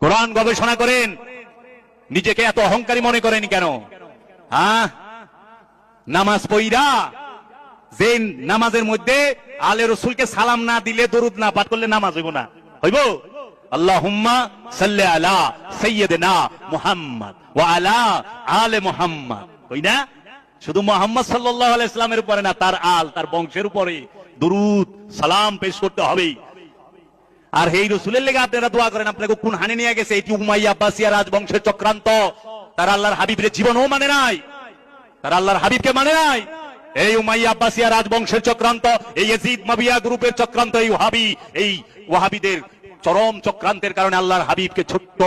কোরআন গবেষণা করেন, নিজেকে এত অহংকারী মনে করেন কেন? হ্যাঁ, নামাজ পড়া, যে নামাজের মধ্যে আলে রসুলকে সালাম না দিলে, দরুদ না পাঠ করলে নামাজ হইব না, হইব? আল্লাহুম্মা সাল্লি আলা সাইয়্যিদিনা মুহাম্মদ ওয়া আলা আলে মুহাম্মদ, কই না? শুধু মুহাম্মদ সাল্লাল্লাহু আলাইহি সাল্লামের উপরে না, তার আল, তার বংশের উপরে দরুদ সালাম পেশ করতে হবে। আর এই রসুলের লেগে আপনারা দোয়া করেন, আপনাকে কোন হানি নিয়ে গেছে? এটি উমাইয়া আব্বাসিয়া রাজবংশের চক্রান্ত। তারা আল্লাহর হাবিবের জীবনও মানে নাই, তারা আল্লাহর হাবিবকে মানে নাই। এই উমাইয়া আব্বাসিয়া রাজবংশের চক্রান্ত, এই ইয়াজিদ মাবিয়া গ্রুপের চক্রান্ত, এই ওয়াহাবিদের চরম চক্রান্তের কারণে আল্লাহর হাবিবকে ছোট্ট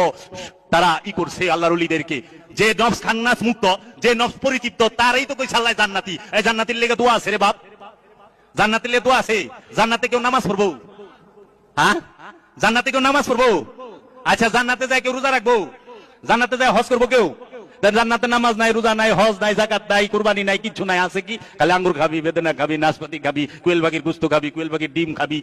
তারা করছে, আল্লাহর ওলিদেরকে। যে নফস খান্নাস মুক্ত, যে নফস পরিতৃপ্ত, তারই তো কইছে আল্লাহ জান্নাতি। এই জান্নাতের লেগে দোয়া আছে রে বাপ, জান্নাতের লেগে দোয়া আছে। জান্নাতে কেউ নামাজ পড়বো? হ্যাঁ, জান্নাতে কেউ নামাজ পড়বো? আচ্ছা, জান্নাতে যায় কেউ রোজা রাখবো? জান্নাতে যায় হজ করবো কেউ? জান্নাতে নামাজ নাই, রোজা নাই, হজ নাই, যাকাত নাই, কুরবানি নাই, কিছু নাই। আছে কি? খালি আঙ্গুর খাবি, বেদনা খাবি, নাশপাতি খাবি, কোয়েল পাখির গুস্ত খাবি, কোয়েল পাখির ডিম খাবি,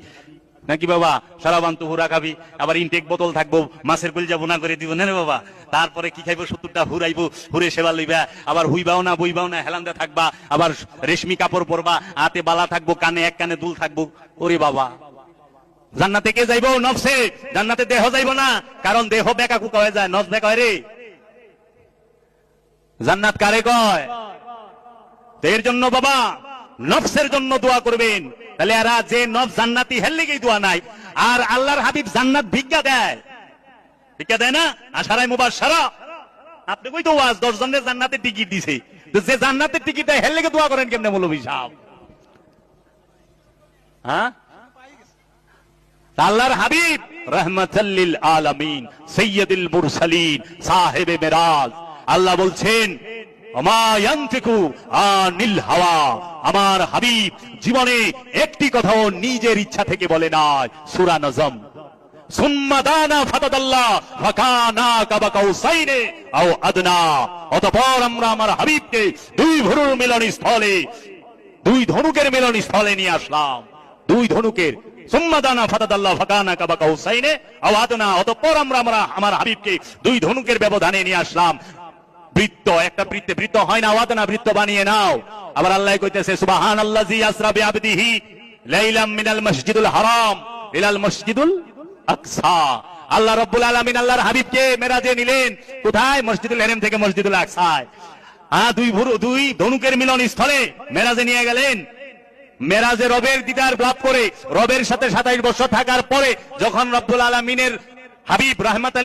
নাকি বাবা সারাবান্ত হুরা খাবি, আবার ইনটেক বোতল থাকবো, মাছের কলিজা বোনা করে দিব না রে বাবা। তারপরে কি খাইবো? 70টা হুরাইবো, হুরে সেবা লইবা, আবার হুইবাও না বইবাও না, হেলান্দা থাকবা, আবার রেশমি কাপড় পরবা, হাতে বালা থাকবো, কানে এক কানে দুল থাকবো। ওরে বাবা, জান্নাতে কে যাইবো? নফসে। জান্নাতে দেহ যাইবো না, কারণ দেহ বেকা কুকা হয়ে যায়, নফস বেকা হয় রে। জান্নাত কারে কয়? এর জন্য বাবা নফসের জন্য দোয়া করবেন। তাহলে এরা যে নফস জান্নাতি, হের লেগেই দোয়া নাই। আর আল্লাহর হাবিব জান্নাত ভিক্ষা দেয়, ভিক্ষা দেয় না? আশারায় মুবাশশারা, আপনি কই তো ওয়াজ 10 জনের জান্নাতের টিকিট দিছে, তো যে জান্নাতের টিকিট দেয় হের লেগে দোয়া করেন কেমনে মৌলভী সাহেব? হ্যাঁ, আল্লাহর হাবিব রাহমাতাল লিল আলামিন, সাইয়্যিদুল মুরসালিন, সাহেবে মেরাজ, আল্লাহ বলছেন ওমা ইয়ানতিকু আনিল হাওয়া, আমার হাবিব জীবনে একটি কথাও নিজের ইচ্ছা থেকে বলে নাই। সূরা নজম। সুম্মা দানা ফাতাদাল্লাহ ফাকানা কাবা কাউসাইনে আও আদনা, অতঃপর আমরা আমার হাবিবকে দুই ভুরুর মিলনস্থলে, দুই ধনুকের মিলনস্থলে নিয়ে আসলাম। দুই ধনুকের, সুম্মা দানা ফাতাদাল্লাহ ফাকানা কাবা কাউসাইনে আও আদনা, অতঃপর আমরা আমার হাবিবকে দুই ধনুকের ব্যবধানে নিয়ে আসলাম। বৃত্ত, একটা বৃত্তে বৃত্ত হয় না, ওয়াদনা বৃত্ত বানিয়ে নাও। আবার আল্লাহ কইতেছে সুবহানাল্লাযী আসরা বিআবদিহি লাইলাম মিনাল মসজিদুল হারাম ইলাল মসজিদুল আকসা। আল্লাহ রাব্বুল আলামিন আল্লাহর হাবিবকে মেরাজে নিলেন। কোথায়? মসজিদুল হারাম থেকে মসজিদুল আকসায়। দুই ধনুকের মিলন স্থলে মেরাজে নিয়ে গেলেন। মেরাজে রবের দিদার লাভ করে, রবের সাথে 27 বছর থাকার পরে যখন রব্বুল আলামিনের হাবিব রাহমাত